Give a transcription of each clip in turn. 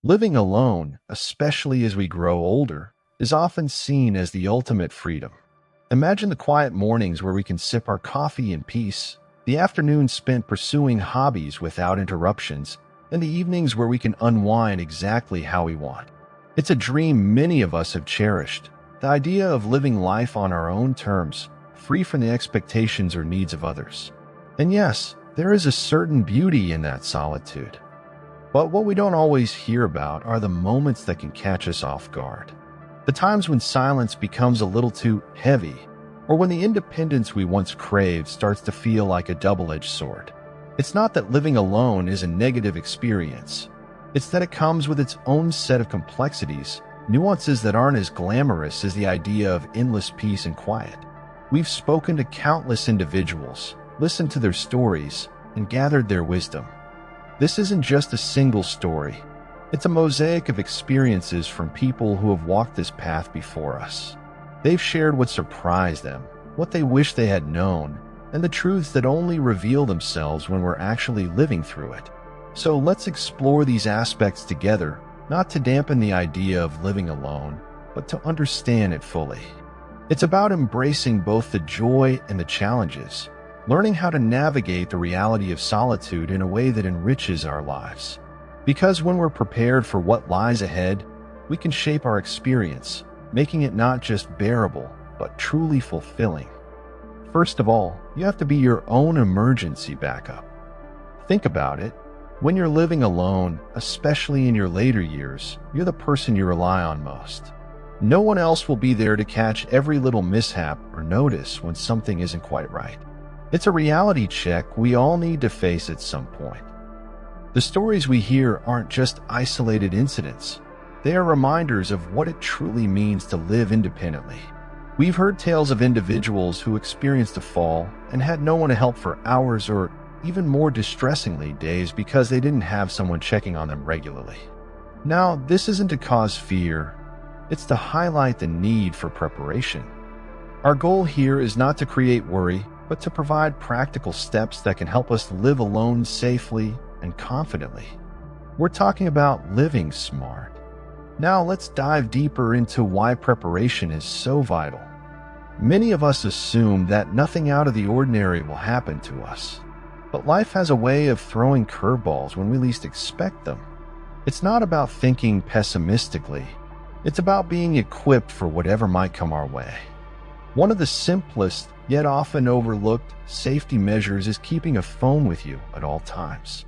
Living alone, especially as we grow older, is often seen as the ultimate freedom. Imagine the quiet mornings where we can sip our coffee in peace, the afternoons spent pursuing hobbies without interruptions, and the evenings where we can unwind exactly how we want. It's a dream many of us have cherished, the idea of living life on our own terms, free from the expectations or needs of others. And yes, there is a certain beauty in that solitude. But what we don't always hear about are the moments that can catch us off guard. The times when silence becomes a little too heavy, or when the independence we once craved starts to feel like a double-edged sword. It's not that living alone is a negative experience. It's that it comes with its own set of complexities, nuances that aren't as glamorous as the idea of endless peace and quiet. We've spoken to countless individuals, listened to their stories, and gathered their wisdom. This isn't just a single story. It's a mosaic of experiences from people who have walked this path before us. They've shared what surprised them, what they wish they had known, and the truths that only reveal themselves when we're actually living through it. So let's explore these aspects together, not to dampen the idea of living alone, but to understand it fully. It's about embracing both the joy and the challenges, learning how to navigate the reality of solitude in a way that enriches our lives. Because when we're prepared for what lies ahead, we can shape our experience, making it not just bearable, but truly fulfilling. First of all, you have to be your own emergency backup. Think about it. When you're living alone, especially in your later years, you're the person you rely on most. No one else will be there to catch every little mishap or notice when something isn't quite right. It's a reality check we all need to face at some point. The stories we hear aren't just isolated incidents. They are reminders of what it truly means to live independently. We've heard tales of individuals who experienced a fall and had no one to help for hours or, even more distressingly, days because they didn't have someone checking on them regularly. Now, this isn't to cause fear. It's to highlight the need for preparation. Our goal here is not to create worry, but to provide practical steps that can help us live alone safely and confidently. We're talking about living smart. Now let's dive deeper into why preparation is so vital. Many of us assume that nothing out of the ordinary will happen to us. But life has a way of throwing curveballs when we least expect them. It's not about thinking pessimistically. It's about being equipped for whatever might come our way. One of the simplest, yet often overlooked, safety measures is keeping a phone with you at all times.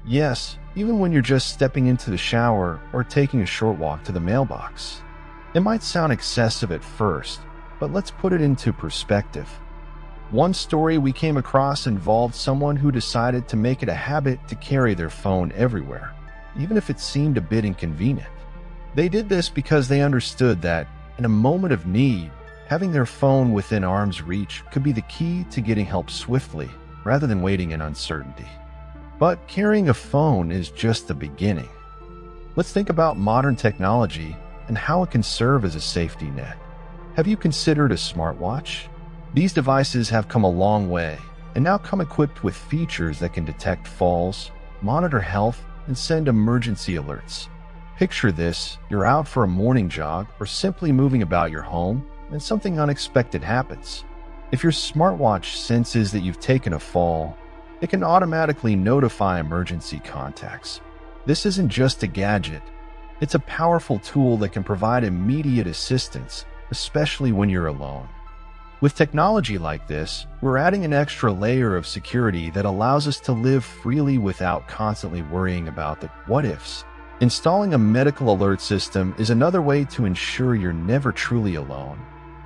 Yes, even when you're just stepping into the shower or taking a short walk to the mailbox. It might sound excessive at first, but let's put it into perspective. One story we came across involved someone who decided to make it a habit to carry their phone everywhere, even if it seemed a bit inconvenient. They did this because they understood that, in a moment of need, having their phone within arm's reach could be the key to getting help swiftly, rather than waiting in uncertainty. But carrying a phone is just the beginning. Let's think about modern technology and how it can serve as a safety net. Have you considered a smartwatch? These devices have come a long way and now come equipped with features that can detect falls, monitor health, and send emergency alerts. Picture this: you're out for a morning jog or simply moving about your home, and something unexpected happens. If your smartwatch senses that you've taken a fall, it can automatically notify emergency contacts. This isn't just a gadget. It's a powerful tool that can provide immediate assistance, especially when you're alone. With technology like this, we're adding an extra layer of security that allows us to live freely without constantly worrying about the what-ifs. Installing a medical alert system is another way to ensure you're never truly alone,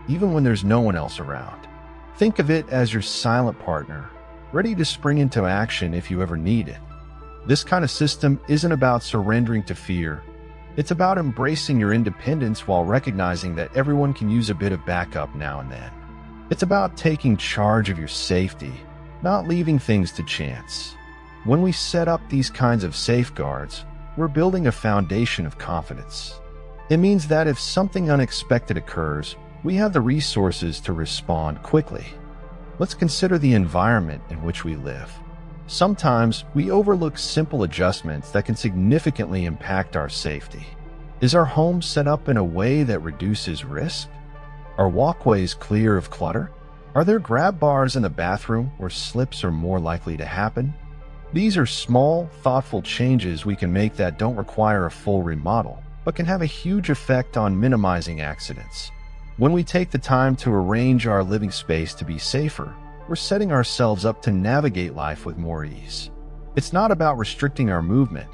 even when there's no one else around. Think of it as your silent partner, ready to spring into action if you ever need it. This kind of system isn't about surrendering to fear. It's about embracing your independence while recognizing that everyone can use a bit of backup now and then. It's about taking charge of your safety, not leaving things to chance. When we set up these kinds of safeguards, we're building a foundation of confidence. It means that if something unexpected occurs, we have the resources to respond quickly. Let's consider the environment in which we live. Sometimes we overlook simple adjustments that can significantly impact our safety. Is our home set up in a way that reduces risk? Are walkways clear of clutter? Are there grab bars in the bathroom where slips are more likely to happen? These are small, thoughtful changes we can make that don't require a full remodel, but can have a huge effect on minimizing accidents. When we take the time to arrange our living space to be safer, we're setting ourselves up to navigate life with more ease. It's not about restricting our movement.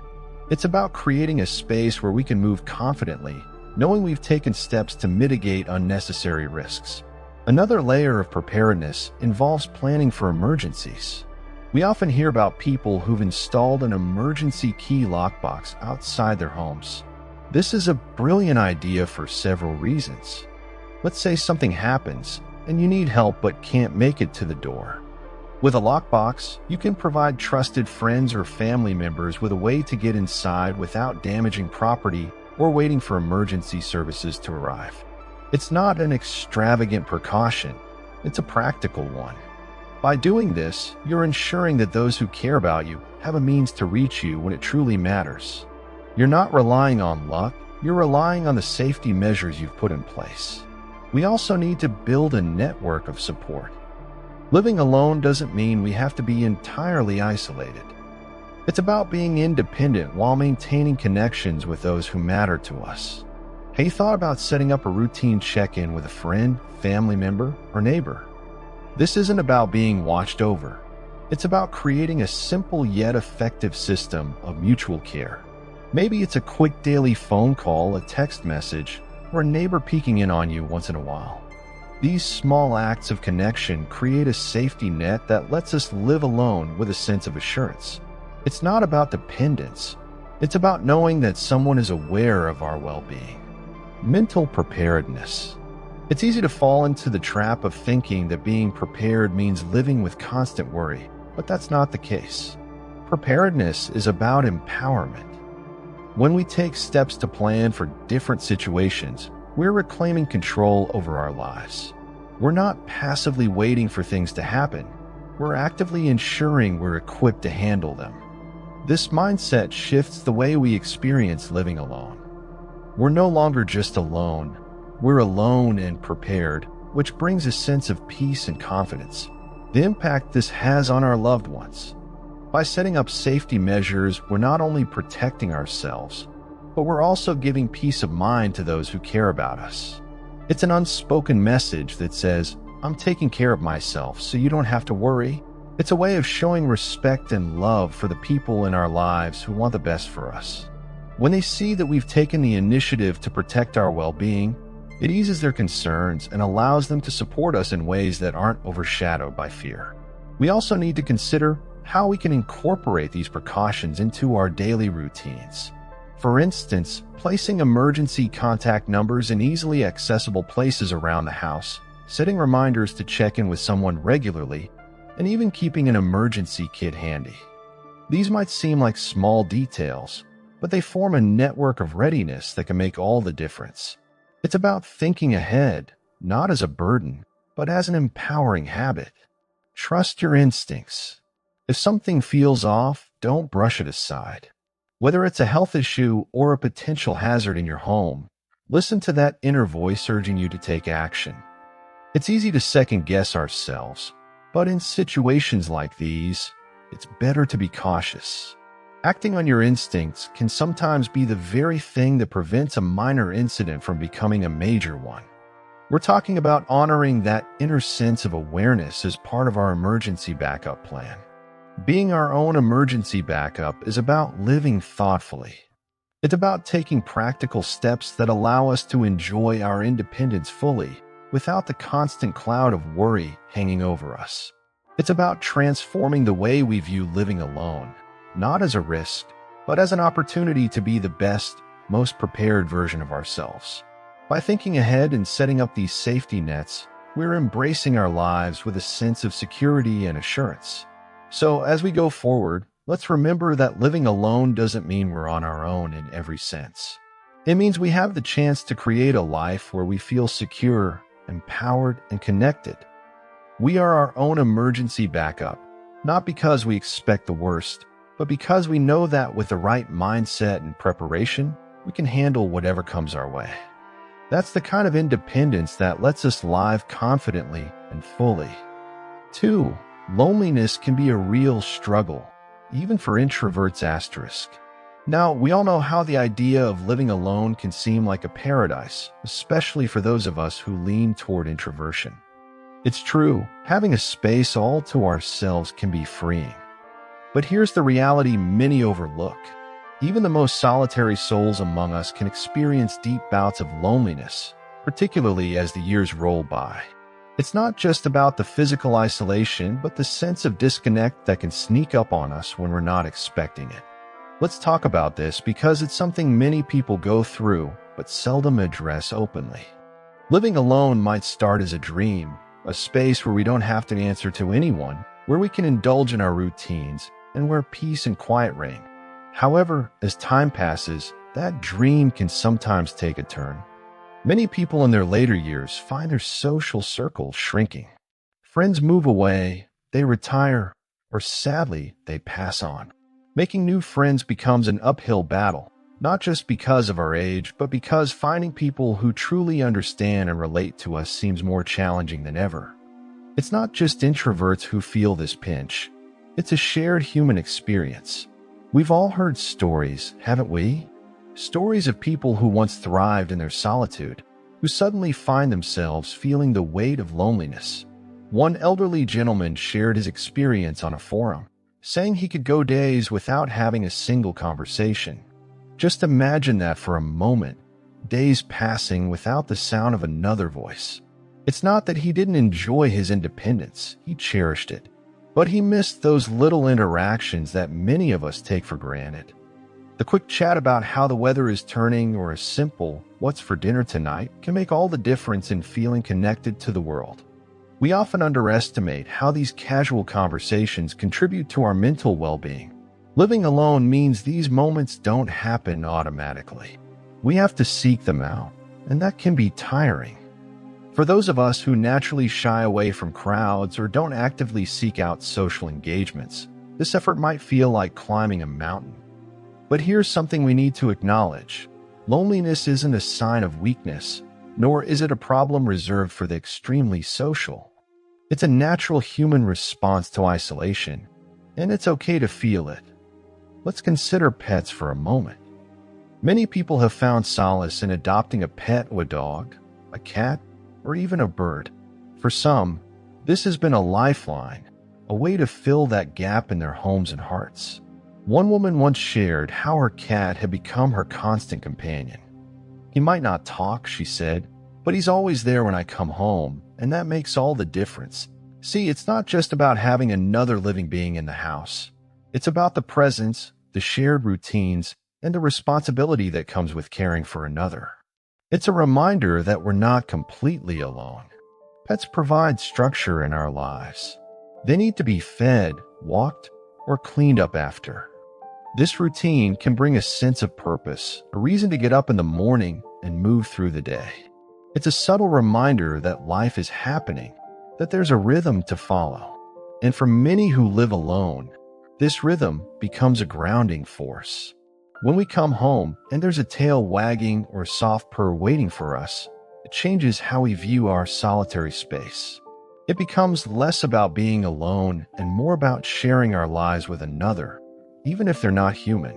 It's about creating a space where we can move confidently, knowing we've taken steps to mitigate unnecessary risks. Another layer of preparedness involves planning for emergencies. We often hear about people who've installed an emergency key lockbox outside their homes. This is a brilliant idea for several reasons. Let's say something happens and you need help but can't make it to the door. With a lockbox, you can provide trusted friends or family members with a way to get inside without damaging property or waiting for emergency services to arrive. It's not an extravagant precaution, it's a practical one. By doing this, you're ensuring that those who care about you have a means to reach you when it truly matters. You're not relying on luck, you're relying on the safety measures you've put in place. We also need to build a network of support. Living alone doesn't mean we have to be entirely isolated. It's about being independent while maintaining connections with those who matter to us. Have you thought about setting up a routine check-in with a friend, family member, or neighbor? This isn't about being watched over. It's about creating a simple yet effective system of mutual care. Maybe it's a quick daily phone call, a text message, or a neighbor peeking in on you once in a while. These small acts of connection create a safety net that lets us live alone with a sense of assurance. It's not about dependence. It's about knowing that someone is aware of our well-being. Mental preparedness. It's easy to fall into the trap of thinking that being prepared means living with constant worry, but that's not the case. Preparedness is about empowerment. When we take steps to plan for different situations, we're reclaiming control over our lives. We're not passively waiting for things to happen. We're actively ensuring we're equipped to handle them. This mindset shifts the way we experience living alone. We're no longer just alone. We're alone and prepared, which brings a sense of peace and confidence. The impact this has on our loved ones. By setting up safety measures, we're not only protecting ourselves, but we're also giving peace of mind to those who care about us. It's an unspoken message that says, I'm taking care of myself, so you don't have to worry. It's a way of showing respect and love for the people in our lives who want the best for us. When they see that we've taken the initiative to protect our well-being, it eases their concerns and allows them to support us in ways that aren't overshadowed by fear. We also need to consider how we can incorporate these precautions into our daily routines. For instance, placing emergency contact numbers in easily accessible places around the house, setting reminders to check in with someone regularly, and even keeping an emergency kit handy. These might seem like small details, but they form a network of readiness that can make all the difference. It's about thinking ahead, not as a burden, but as an empowering habit. Trust your instincts. If something feels off, don't brush it aside. Whether it's a health issue or a potential hazard in your home, listen to that inner voice urging you to take action. It's easy to second-guess ourselves, but in situations like these, it's better to be cautious. Acting on your instincts can sometimes be the very thing that prevents a minor incident from becoming a major one. We're talking about honoring that inner sense of awareness as part of our emergency backup plan. Being our own emergency backup is about living thoughtfully. It's about taking practical steps that allow us to enjoy our independence fully without the constant cloud of worry hanging over us. It's about transforming the way we view living alone, not as a risk, but as an opportunity to be the best, most prepared version of ourselves. By thinking ahead and setting up these safety nets, we're embracing our lives with a sense of security and assurance. So as we go forward, let's remember that living alone doesn't mean we're on our own in every sense. It means we have the chance to create a life where we feel secure, empowered, and connected. We are our own emergency backup, Not because we expect the worst, but because we know that with the right mindset and preparation, we can handle whatever comes our way. That's the kind of independence that lets us live confidently and fully. 2. Loneliness can be a real struggle, even for introverts asterisk. Now, we all know how the idea of living alone can seem like a paradise, especially for those of us who lean toward introversion. It's true, having a space all to ourselves can be freeing. But here's the reality many overlook. Even the most solitary souls among us can experience deep bouts of loneliness, particularly as the years roll by. It's not just about the physical isolation, but the sense of disconnect that can sneak up on us when we're not expecting it. Let's talk about this because it's something many people go through, but seldom address openly. Living alone might start as a dream, a space where we don't have to answer to anyone, where we can indulge in our routines, and where peace and quiet reign. However, as time passes, that dream can sometimes take a turn. Many people in their later years find their social circle shrinking. Friends move away, they retire, or sadly, they pass on. Making new friends becomes an uphill battle, not just because of our age, but because finding people who truly understand and relate to us seems more challenging than ever. It's not just introverts who feel this pinch. It's a shared human experience. We've all heard stories, haven't we? Stories of people who once thrived in their solitude, who suddenly find themselves feeling the weight of loneliness. One elderly gentleman shared his experience on a forum, saying he could go days without having a single conversation. Just imagine that for a moment, days passing without the sound of another voice. It's not that he didn't enjoy his independence, he cherished it. But he missed those little interactions that many of us take for granted. The quick chat about how the weather is turning or a simple, "What's for dinner tonight?" can make all the difference in feeling connected to the world. We often underestimate how these casual conversations contribute to our mental well-being. Living alone means these moments don't happen automatically. We have to seek them out, and that can be tiring. For those of us who naturally shy away from crowds or don't actively seek out social engagements, this effort might feel like climbing a mountain. But here's something we need to acknowledge. Loneliness isn't a sign of weakness, nor is it a problem reserved for the extremely social. It's a natural human response to isolation, and it's okay to feel it. Let's consider pets for a moment. Many people have found solace in adopting a pet, a dog, a cat, or even a bird. For some, this has been a lifeline, a way to fill that gap in their homes and hearts. One woman once shared how her cat had become her constant companion. "He might not talk," she said, "but he's always there when I come home, and that makes all the difference." See, it's not just about having another living being in the house. It's about the presence, the shared routines, and the responsibility that comes with caring for another. It's a reminder that we're not completely alone. Pets provide structure in our lives. They need to be fed, walked, or cleaned up after. This routine can bring a sense of purpose, a reason to get up in the morning and move through the day. It's a subtle reminder that life is happening, that there's a rhythm to follow. And for many who live alone, this rhythm becomes a grounding force. When we come home and there's a tail wagging or a soft purr waiting for us, it changes how we view our solitary space. It becomes less about being alone and more about sharing our lives with another, even if they're not human.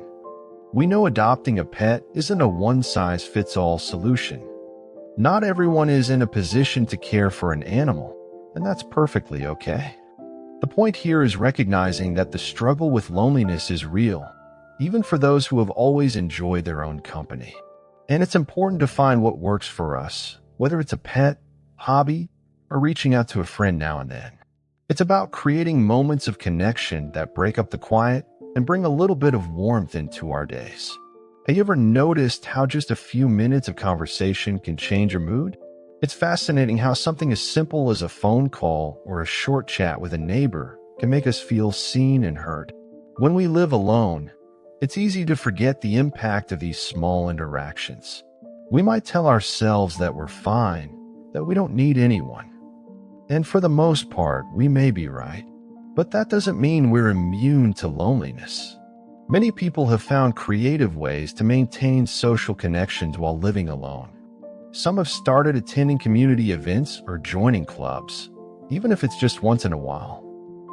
We know adopting a pet isn't a one-size-fits-all solution. Not everyone is in a position to care for an animal, and that's perfectly okay. The point here is recognizing that the struggle with loneliness is real, even for those who have always enjoyed their own company. And it's important to find what works for us, whether it's a pet, hobby, or reaching out to a friend now and then. It's about creating moments of connection that break up the quiet and bring a little bit of warmth into our days. Have you ever noticed how just a few minutes of conversation can change your mood? It's fascinating how something as simple as a phone call or a short chat with a neighbor can make us feel seen and heard. When we live alone, it's easy to forget the impact of these small interactions. We might tell ourselves that we're fine, that we don't need anyone. And for the most part, we may be right. But that doesn't mean we're immune to loneliness. Many people have found creative ways to maintain social connections while living alone. Some have started attending community events or joining clubs, even if it's just once in a while.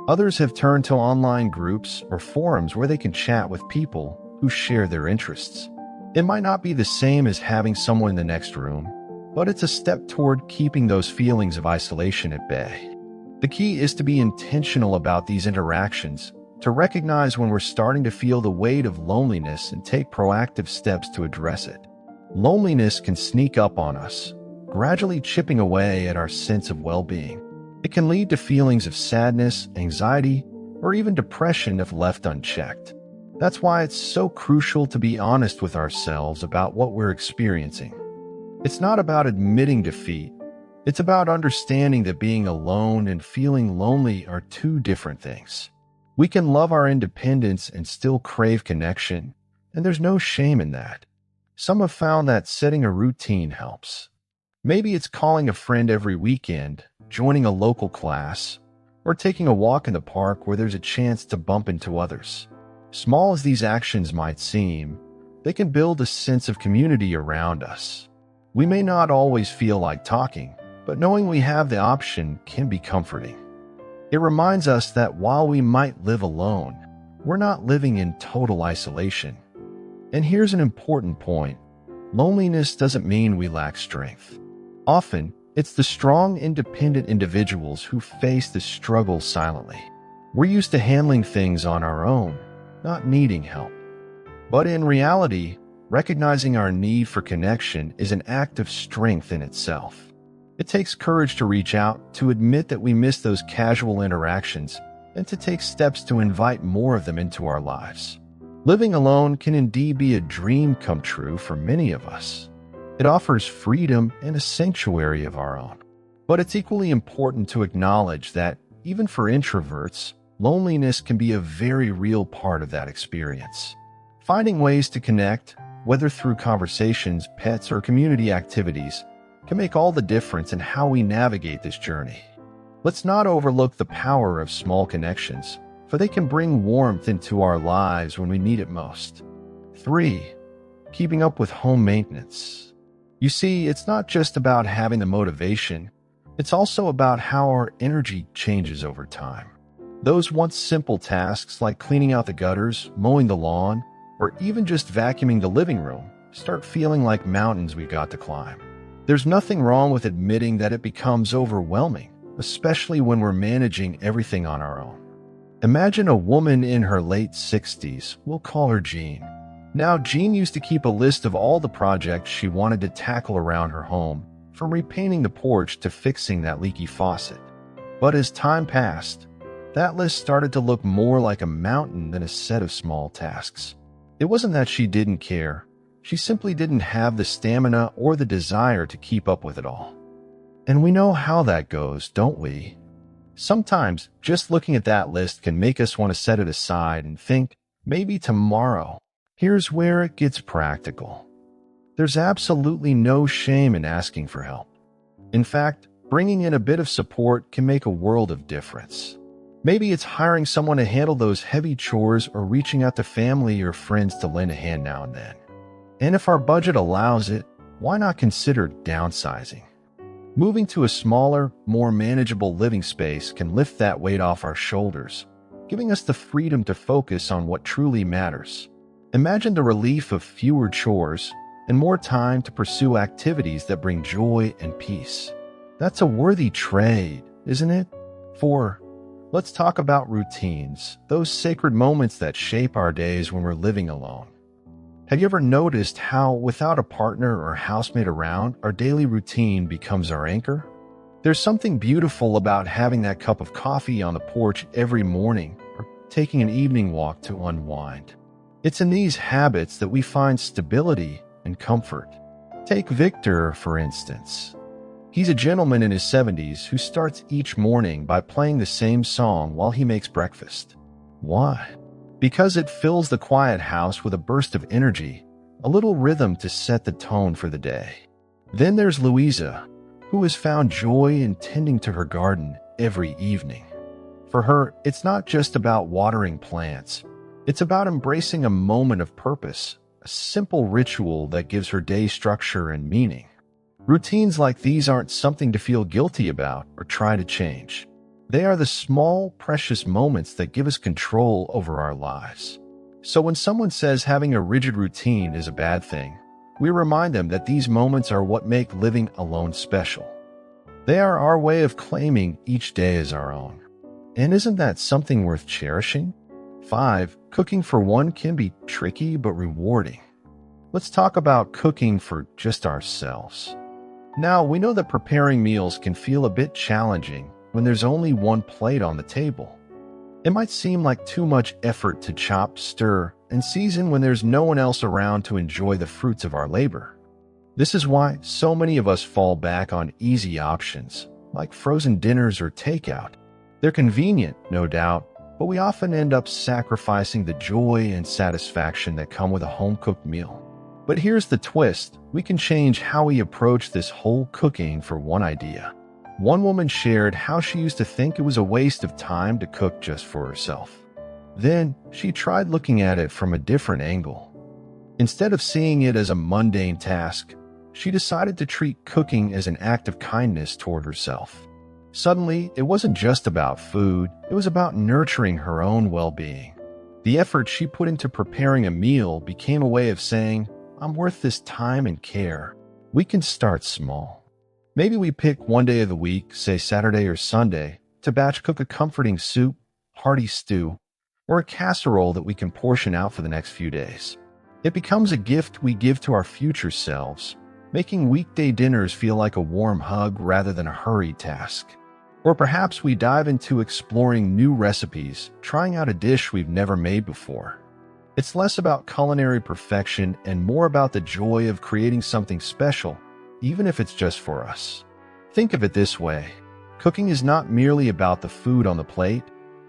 Others have turned to online groups or forums where they can chat with people who share their interests. It might not be the same as having someone in the next room, but it's a step toward keeping those feelings of isolation at bay. The key is to be intentional about these interactions, to recognize when we're starting to feel the weight of loneliness and take proactive steps to address it. Loneliness can sneak up on us, gradually chipping away at our sense of well-being. It can lead to feelings of sadness, anxiety, or even depression if left unchecked. That's why it's so crucial to be honest with ourselves about what we're experiencing. It's not about admitting defeat. It's about understanding that being alone and feeling lonely are two different things. We can love our independence and still crave connection, and there's no shame in that. Some have found that setting a routine helps. Maybe it's calling a friend every weekend, joining a local class, or taking a walk in the park where there's a chance to bump into others. Small as these actions might seem, they can build a sense of community around us. We may not always feel like talking, but knowing we have the option can be comforting. It reminds us that while we might live alone, we're not living in total isolation. And here's an important point. Loneliness doesn't mean we lack strength. Often, it's the strong, independent individuals who face the struggle silently. We're used to handling things on our own, not needing help. But in reality, recognizing our need for connection is an act of strength in itself. It takes courage to reach out, to admit that we miss those casual interactions, and to take steps to invite more of them into our lives. Living alone can indeed be a dream come true for many of us. It offers freedom and a sanctuary of our own. But it's equally important to acknowledge that, even for introverts, loneliness can be a very real part of that experience. Finding ways to connect, whether through conversations, pets, or community activities, can make all the difference in how we navigate this journey. Let's not overlook the power of small connections, for they can bring warmth into our lives when we need it most. 3. Keeping up with home maintenance. You see, it's not just about having the motivation, it's also about how our energy changes over time. Those once simple tasks like cleaning out the gutters, mowing the lawn, or even just vacuuming the living room start feeling like mountains we've got to climb. There's nothing wrong with admitting that it becomes overwhelming, especially when we're managing everything on our own. Imagine a woman in her late 60s, we'll call her Jean. Now, Jean used to keep a list of all the projects she wanted to tackle around her home, from repainting the porch to fixing that leaky faucet. But as time passed, that list started to look more like a mountain than a set of small tasks. It wasn't that she didn't care. She simply didn't have the stamina or the desire to keep up with it all. And we know how that goes, don't we? Sometimes, just looking at that list can make us want to set it aside and think, maybe tomorrow. Here's where it gets practical. There's absolutely no shame in asking for help. In fact, bringing in a bit of support can make a world of difference. Maybe it's hiring someone to handle those heavy chores or reaching out to family or friends to lend a hand now and then. And if our budget allows it, why not consider downsizing? Moving to a smaller, more manageable living space can lift that weight off our shoulders, giving us the freedom to focus on what truly matters. Imagine the relief of fewer chores and more time to pursue activities that bring joy and peace. That's a worthy trade, isn't it? 4. Let's talk about routines, those sacred moments that shape our days when we're living alone. Have you ever noticed how, without a partner or housemate around, our daily routine becomes our anchor? There's something beautiful about having that cup of coffee on the porch every morning or taking an evening walk to unwind. It's in these habits that we find stability and comfort. Take Victor, for instance. He's a gentleman in his 70s who starts each morning by playing the same song while he makes breakfast. Why? Because it fills the quiet house with a burst of energy, a little rhythm to set the tone for the day. Then there's Louisa, who has found joy in tending to her garden every evening. For her, it's not just about watering plants. It's about embracing a moment of purpose, a simple ritual that gives her day structure and meaning. Routines like these aren't something to feel guilty about or try to change. They are the small, precious moments that give us control over our lives. So when someone says having a rigid routine is a bad thing, we remind them that these moments are what make living alone special. They are our way of claiming each day as our own. And isn't that something worth cherishing? 5. Cooking for one can be tricky but rewarding. Let's talk about cooking for just ourselves. Now, we know that preparing meals can feel a bit challenging when there's only one plate on the table. It might seem like too much effort to chop, stir, and season when there's no one else around to enjoy the fruits of our labor. This is why so many of us fall back on easy options, like frozen dinners or takeout. They're convenient, no doubt, but we often end up sacrificing the joy and satisfaction that come with a home-cooked meal. But here's the twist. We can change how we approach this whole cooking for one idea. One woman shared how she used to think it was a waste of time to cook just for herself. Then, she tried looking at it from a different angle. Instead of seeing it as a mundane task, she decided to treat cooking as an act of kindness toward herself. Suddenly, it wasn't just about food, it was about nurturing her own well-being. The effort she put into preparing a meal became a way of saying, "I'm worth this time and care." We can start small. Maybe we pick one day of the week, say Saturday or Sunday, to batch cook a comforting soup, hearty stew, or a casserole that we can portion out for the next few days. It becomes a gift we give to our future selves, making weekday dinners feel like a warm hug rather than a hurried task. Or perhaps we dive into exploring new recipes, trying out a dish we've never made before. It's less about culinary perfection and more about the joy of creating something special, even if it's just for us. Think of it this way. Cooking is not merely about the food on the plate.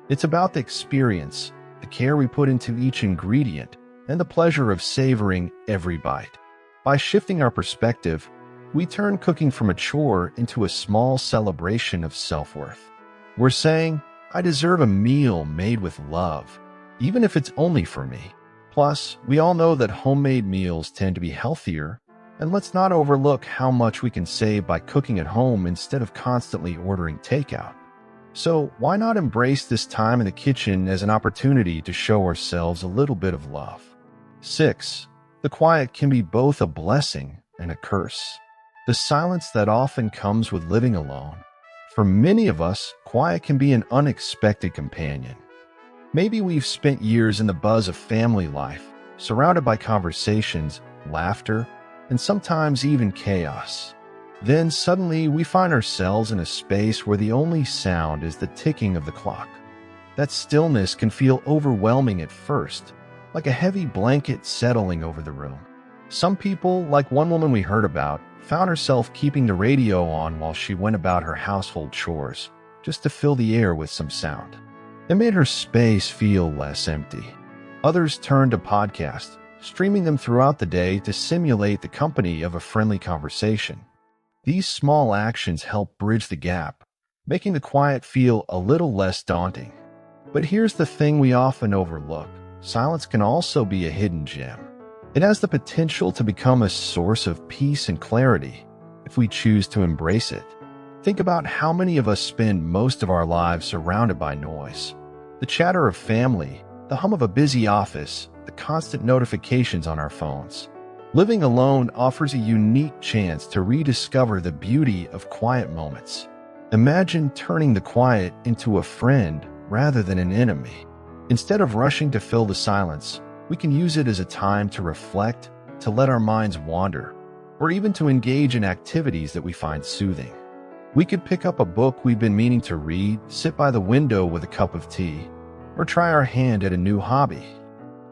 It's about the experience, the care we put into each ingredient, and the pleasure of savoring every bite. By shifting our perspective, we turn cooking from a chore into a small celebration of self-worth. We're saying, I deserve a meal made with love, even if it's only for me. Plus, we all know that homemade meals tend to be healthier, and let's not overlook how much we can save by cooking at home instead of constantly ordering takeout. So why not embrace this time in the kitchen as an opportunity to show ourselves a little bit of love? 6. The quiet can be both a blessing and a curse. The silence that often comes with living alone. For many of us, quiet can be an unexpected companion. Maybe we've spent years in the buzz of family life, surrounded by conversations, laughter, and sometimes even chaos. Then suddenly we find ourselves in a space where the only sound is the ticking of the clock. That stillness can feel overwhelming at first, like a heavy blanket settling over the room. Some people, like one woman we heard about, found herself keeping the radio on while she went about her household chores, just to fill the air with some sound. It made her space feel less empty. Others turned to podcasts, streaming them throughout the day to simulate the company of a friendly conversation. These small actions help bridge the gap, making the quiet feel a little less daunting. But here's the thing we often overlook. Silence can also be a hidden gem. It has the potential to become a source of peace and clarity if we choose to embrace it. Think about how many of us spend most of our lives surrounded by noise. The chatter of family, the hum of a busy office, the constant notifications on our phones. Living alone offers a unique chance to rediscover the beauty of quiet moments. Imagine turning the quiet into a friend rather than an enemy. Instead of rushing to fill the silence, we can use it as a time to reflect, to let our minds wander, or even to engage in activities that we find soothing. We could pick up a book we've been meaning to read, sit by the window with a cup of tea, or try our hand at a new hobby.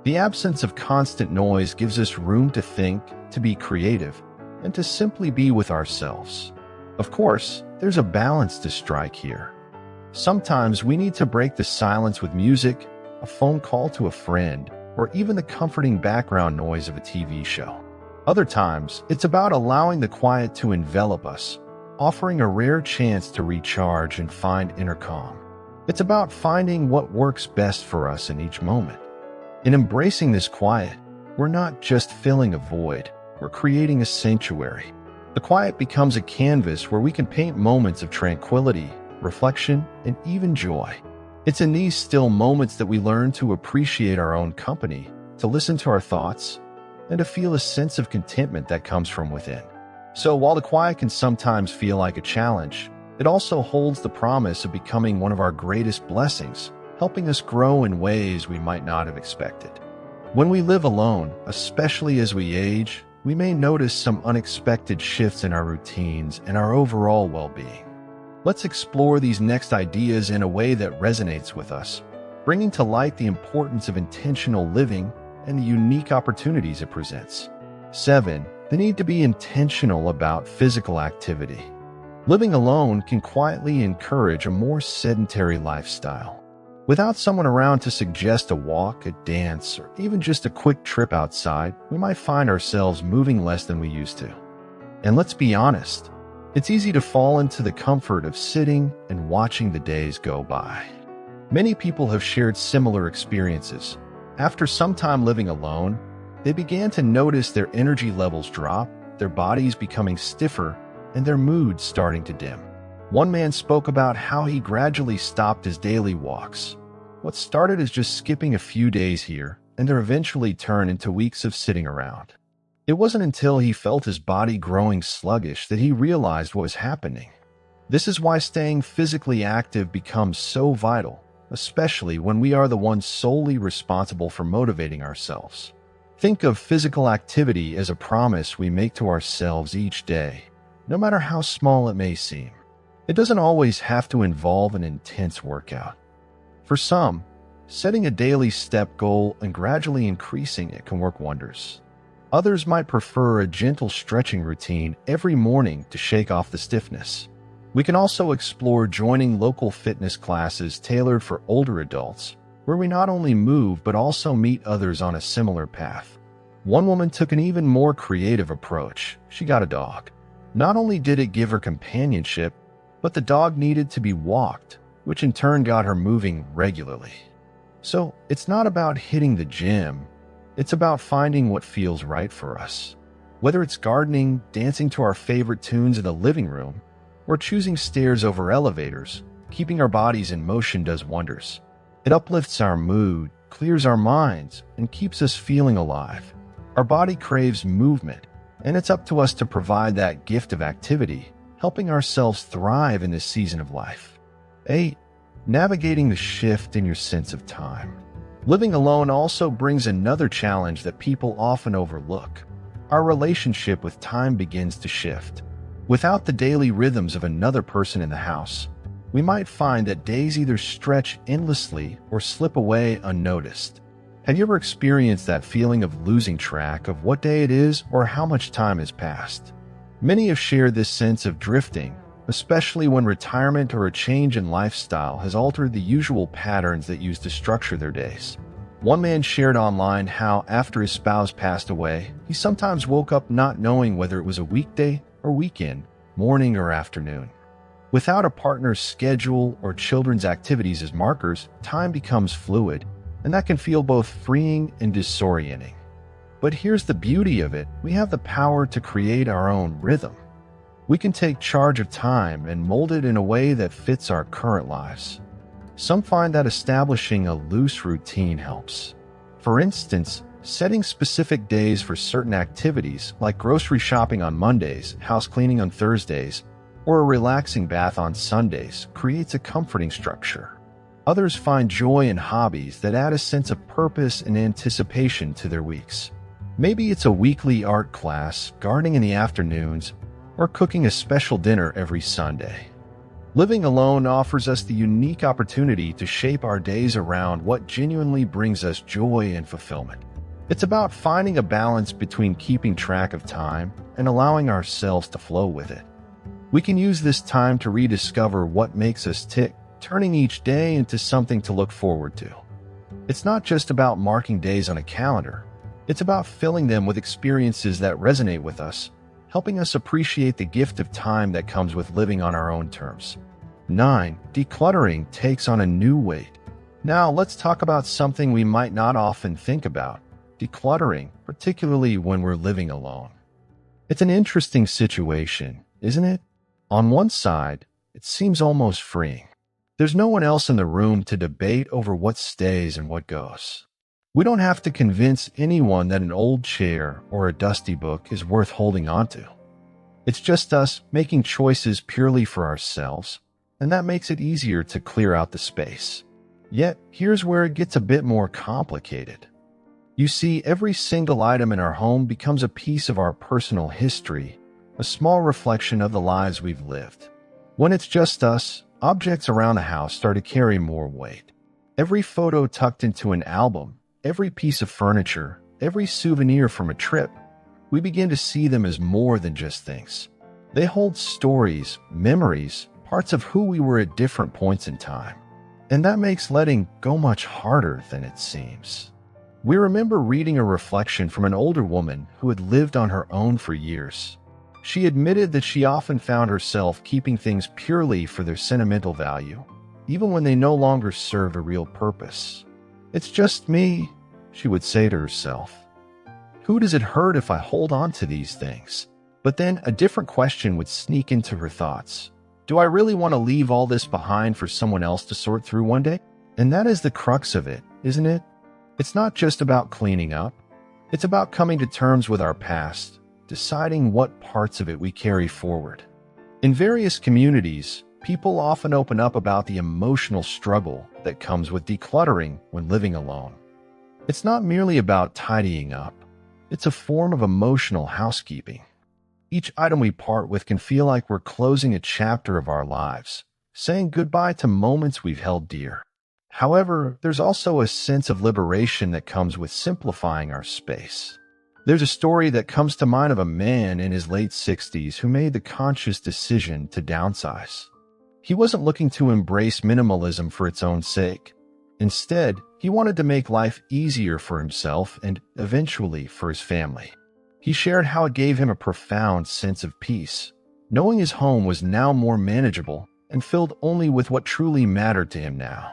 The absence of constant noise gives us room to think, to be creative, and to simply be with ourselves. Of course, there's a balance to strike here. Sometimes we need to break the silence with music, a phone call to a friend, or even the comforting background noise of a TV show. Other times, it's about allowing the quiet to envelop us, offering a rare chance to recharge and find inner calm. It's about finding what works best for us in each moment. In embracing this quiet, we're not just filling a void, we're creating a sanctuary. The quiet becomes a canvas where we can paint moments of tranquility, reflection, and even joy. It's in these still moments that we learn to appreciate our own company, to listen to our thoughts, and to feel a sense of contentment that comes from within. So while the quiet can sometimes feel like a challenge, it also holds the promise of becoming one of our greatest blessings, helping us grow in ways we might not have expected. When we live alone, especially as we age, we may notice some unexpected shifts in our routines and our overall well-being. Let's explore these next ideas in a way that resonates with us, bringing to light the importance of intentional living and the unique opportunities it presents. 7. The need to be intentional about physical activity. Living alone can quietly encourage a more sedentary lifestyle. Without someone around to suggest a walk, a dance, or even just a quick trip outside, we might find ourselves moving less than we used to. And let's be honest, it's easy to fall into the comfort of sitting and watching the days go by. Many people have shared similar experiences. After some time living alone, they began to notice their energy levels drop, their bodies becoming stiffer, and their moods starting to dim. One man spoke about how he gradually stopped his daily walks. What started as just skipping a few days here and there eventually turned into weeks of sitting around. It wasn't until he felt his body growing sluggish that he realized what was happening. This is why staying physically active becomes so vital, especially when we are the ones solely responsible for motivating ourselves. Think of physical activity as a promise we make to ourselves each day, no matter how small it may seem. It doesn't always have to involve an intense workout. For some, setting a daily step goal and gradually increasing it can work wonders. Others might prefer a gentle stretching routine every morning to shake off the stiffness. We can also explore joining local fitness classes tailored for older adults, where we not only move but also meet others on a similar path. One woman took an even more creative approach. She got a dog. Not only did it give her companionship, but the dog needed to be walked, which in turn got her moving regularly. So it's not about hitting the gym, it's about finding what feels right for us. Whether it's gardening, dancing to our favorite tunes in the living room, or choosing stairs over elevators, keeping our bodies in motion does wonders. It uplifts our mood, clears our minds, and keeps us feeling alive. Our body craves movement, and it's up to us to provide that gift of activity, helping ourselves thrive in this season of life. 8. Navigating the shift in your sense of time. Living alone also brings another challenge that people often overlook. Our relationship with time begins to shift. Without the daily rhythms of another person in the house, we might find that days either stretch endlessly or slip away unnoticed. Have you ever experienced that feeling of losing track of what day it is or how much time has passed? Many have shared this sense of drifting, especially when retirement or a change in lifestyle has altered the usual patterns that used to structure their days. One man shared online how, after his spouse passed away, he sometimes woke up not knowing whether it was a weekday or weekend, morning or afternoon. Without a partner's schedule or children's activities as markers, time becomes fluid, and that can feel both freeing and disorienting. But here's the beauty of it: we have the power to create our own rhythm. We can take charge of time and mold it in a way that fits our current lives. Some find that establishing a loose routine helps. For instance, setting specific days for certain activities like grocery shopping on Mondays, house cleaning on Thursdays, or a relaxing bath on Sundays creates a comforting structure. Others find joy in hobbies that add a sense of purpose and anticipation to their weeks. Maybe it's a weekly art class, gardening in the afternoons, or cooking a special dinner every Sunday. Living alone offers us the unique opportunity to shape our days around what genuinely brings us joy and fulfillment. It's about finding a balance between keeping track of time and allowing ourselves to flow with it. We can use this time to rediscover what makes us tick, turning each day into something to look forward to. It's not just about marking days on a calendar. It's about filling them with experiences that resonate with us, helping us appreciate the gift of time that comes with living on our own terms. 9. Decluttering takes on a new weight. Now, let's talk about something we might not often think about: decluttering, particularly when we're living alone. It's an interesting situation, isn't it? On one side, it seems almost freeing. There's no one else in the room to debate over what stays and what goes. We don't have to convince anyone that an old chair or a dusty book is worth holding onto. It's just us making choices purely for ourselves, and that makes it easier to clear out the space. Yet, here's where it gets a bit more complicated. You see, every single item in our home becomes a piece of our personal history, a small reflection of the lives we've lived. When it's just us, objects around the house start to carry more weight. Every photo tucked into an album, every piece of furniture, every souvenir from a trip, we begin to see them as more than just things. They hold stories, memories, parts of who we were at different points in time. And that makes letting go much harder than it seems. We remember reading a reflection from an older woman who had lived on her own for years. She admitted that she often found herself keeping things purely for their sentimental value, even when they no longer served a real purpose. "It's just me," she would say to herself. "Who does it hurt if I hold on to these things?" But then a different question would sneak into her thoughts. Do I really want to leave all this behind for someone else to sort through one day? And that is the crux of it, isn't it? It's not just about cleaning up. It's about coming to terms with our past, deciding what parts of it we carry forward. In various communities, people often open up about the emotional struggle that comes with decluttering when living alone. It's not merely about tidying up. It's a form of emotional housekeeping. Each item we part with can feel like we're closing a chapter of our lives, saying goodbye to moments we've held dear. However, there's also a sense of liberation that comes with simplifying our space. There's a story that comes to mind of a man in his late 60s who made the conscious decision to downsize. He wasn't looking to embrace minimalism for its own sake. Instead, he wanted to make life easier for himself and, eventually, for his family. He shared how it gave him a profound sense of peace, knowing his home was now more manageable and filled only with what truly mattered to him now.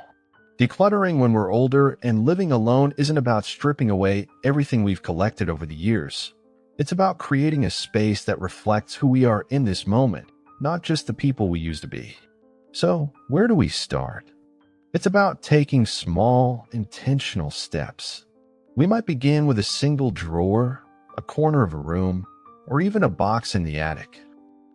Decluttering when we're older and living alone isn't about stripping away everything we've collected over the years. It's about creating a space that reflects who we are in this moment, not just the people we used to be. So, where do we start? It's about taking small, intentional steps. We might begin with a single drawer, a corner of a room, or even a box in the attic.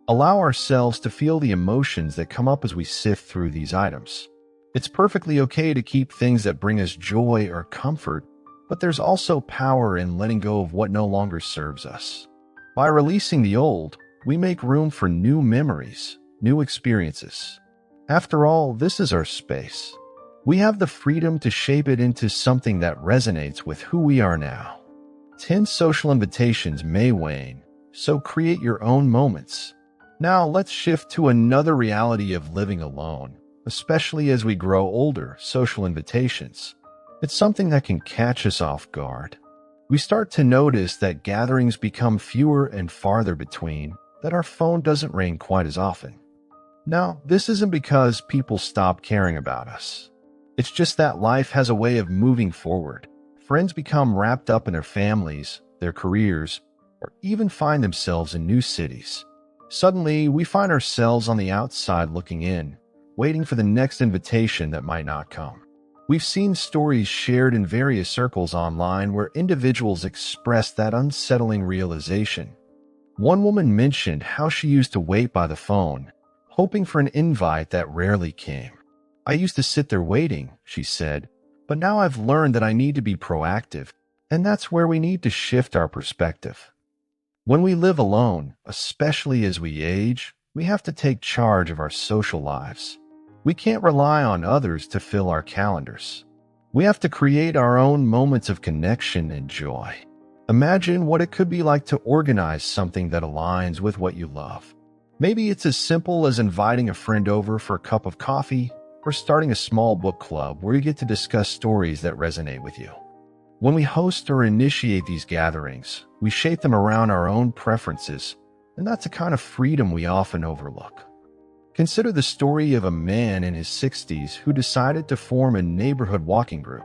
Allow ourselves to feel the emotions that come up as we sift through these items. It's perfectly okay to keep things that bring us joy or comfort, but there's also power in letting go of what no longer serves us. By releasing the old, we make room for new memories, new experiences. After all, this is our space. We have the freedom to shape it into something that resonates with who we are now. 10 social invitations may wane, so create your own moments. Now let's shift to another reality of living alone, especially as we grow older: social invitations. It's something that can catch us off guard. We start to notice that gatherings become fewer and farther between, that our phone doesn't ring quite as often. Now, this isn't because people stop caring about us. It's just that life has a way of moving forward. Friends become wrapped up in their families, their careers, or even find themselves in new cities. Suddenly, we find ourselves on the outside looking in, waiting for the next invitation that might not come. We've seen stories shared in various circles online where individuals expressed that unsettling realization. One woman mentioned how she used to wait by the phone, hoping for an invite that rarely came. "I used to sit there waiting," she said, "but now I've learned that I need to be proactive, and that's where we need to shift our perspective." When we live alone, especially as we age, we have to take charge of our social lives. We can't rely on others to fill our calendars. We have to create our own moments of connection and joy. Imagine what it could be like to organize something that aligns with what you love. Maybe it's as simple as inviting a friend over for a cup of coffee, or starting a small book club where you get to discuss stories that resonate with you. When we host or initiate these gatherings, we shape them around our own preferences, and that's a kind of freedom we often overlook. Consider the story of a man in his 60s who decided to form a neighborhood walking group.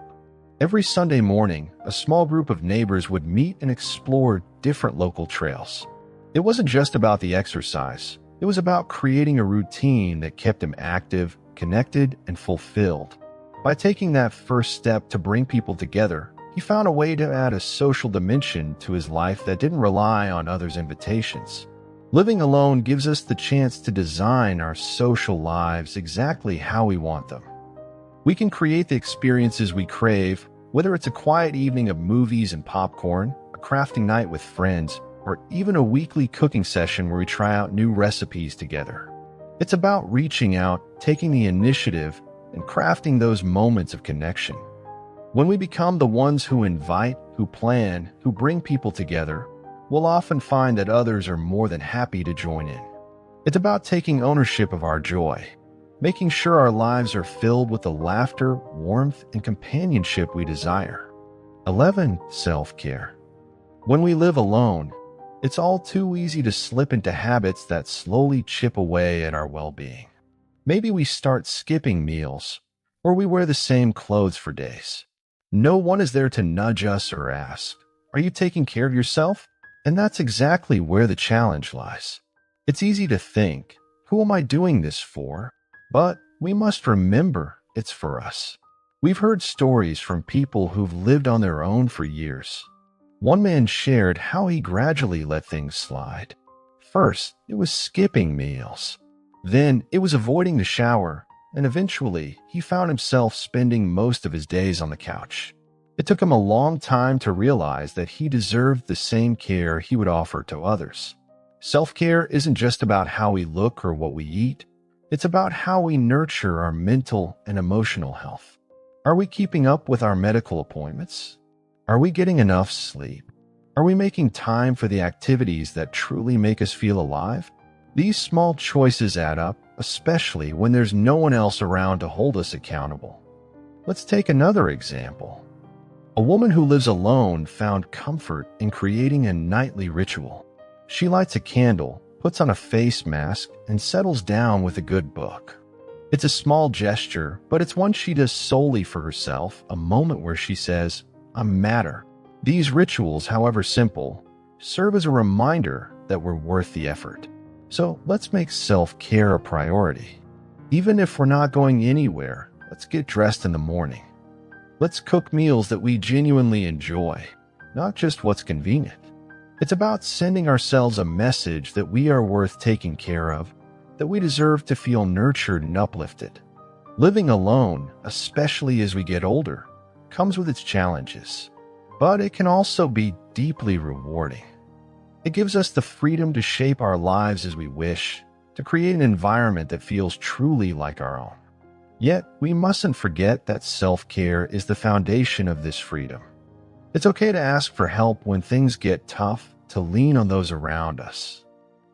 Every Sunday morning, a small group of neighbors would meet and explore different local trails. It wasn't just about the exercise. It was about creating a routine that kept him active, connected, and fulfilled. By taking that first step to bring people together, he found a way to add a social dimension to his life that didn't rely on others' invitations. Living alone gives us the chance to design our social lives exactly how we want them. We can create the experiences we crave, whether it's a quiet evening of movies and popcorn, a crafting night with friends, or even a weekly cooking session where we try out new recipes together. It's about reaching out, taking the initiative, and crafting those moments of connection. When we become the ones who invite, who plan, who bring people together, we'll often find that others are more than happy to join in. It's about taking ownership of our joy, making sure our lives are filled with the laughter, warmth, and companionship we desire. 11. Self-care. When we live alone, it's all too easy to slip into habits that slowly chip away at our well-being. Maybe we start skipping meals, or we wear the same clothes for days. No one is there to nudge us or ask, "Are you taking care of yourself?" And that's exactly where the challenge lies. It's easy to think, "Who am I doing this for?" But we must remember it's for us. We've heard stories from people who've lived on their own for years. One man shared how he gradually let things slide. First, it was skipping meals. Then, it was avoiding the shower. And eventually, he found himself spending most of his days on the couch. It took him a long time to realize that he deserved the same care he would offer to others. Self-care isn't just about how we look or what we eat. It's about how we nurture our mental and emotional health. Are we keeping up with our medical appointments? Are we getting enough sleep? Are we making time for the activities that truly make us feel alive? These small choices add up, especially when there's no one else around to hold us accountable. Let's take another example. A woman who lives alone found comfort in creating a nightly ritual. She lights a candle, puts on a face mask, and settles down with a good book. It's a small gesture, but it's one she does solely for herself, a moment where she says, "I matter." These rituals, however simple, serve as a reminder that we're worth the effort. So let's make self-care a priority. Even if we're not going anywhere, let's get dressed in the morning. Let's cook meals that we genuinely enjoy, not just what's convenient. It's about sending ourselves a message that we are worth taking care of, that we deserve to feel nurtured and uplifted. Living alone, especially as we get older, comes with its challenges, but it can also be deeply rewarding. It gives us the freedom to shape our lives as we wish, to create an environment that feels truly like our own. Yet, we mustn't forget that self-care is the foundation of this freedom. It's okay to ask for help when things get tough, to lean on those around us.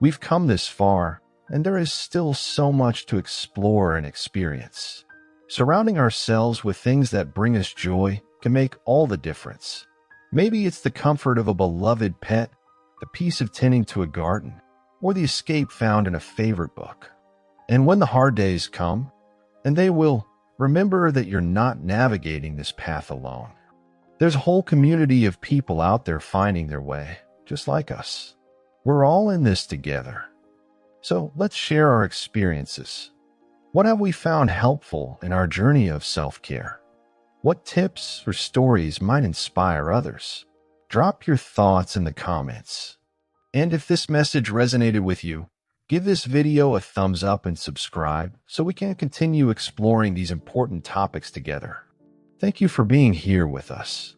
We've come this far, and there is still so much to explore and experience. Surrounding ourselves with things that bring us joy can make all the difference. Maybe it's the comfort of a beloved pet, the peace of tending to a garden, or the escape found in a favorite book. And when the hard days come, and they will, remember that you're not navigating this path alone. There's a whole community of people out there finding their way, just like us. We're all in this together. So let's share our experiences. What have we found helpful in our journey of self-care? What tips or stories might inspire others? Drop your thoughts in the comments. And if this message resonated with you, give this video a thumbs up and subscribe so we can continue exploring these important topics together. Thank you for being here with us.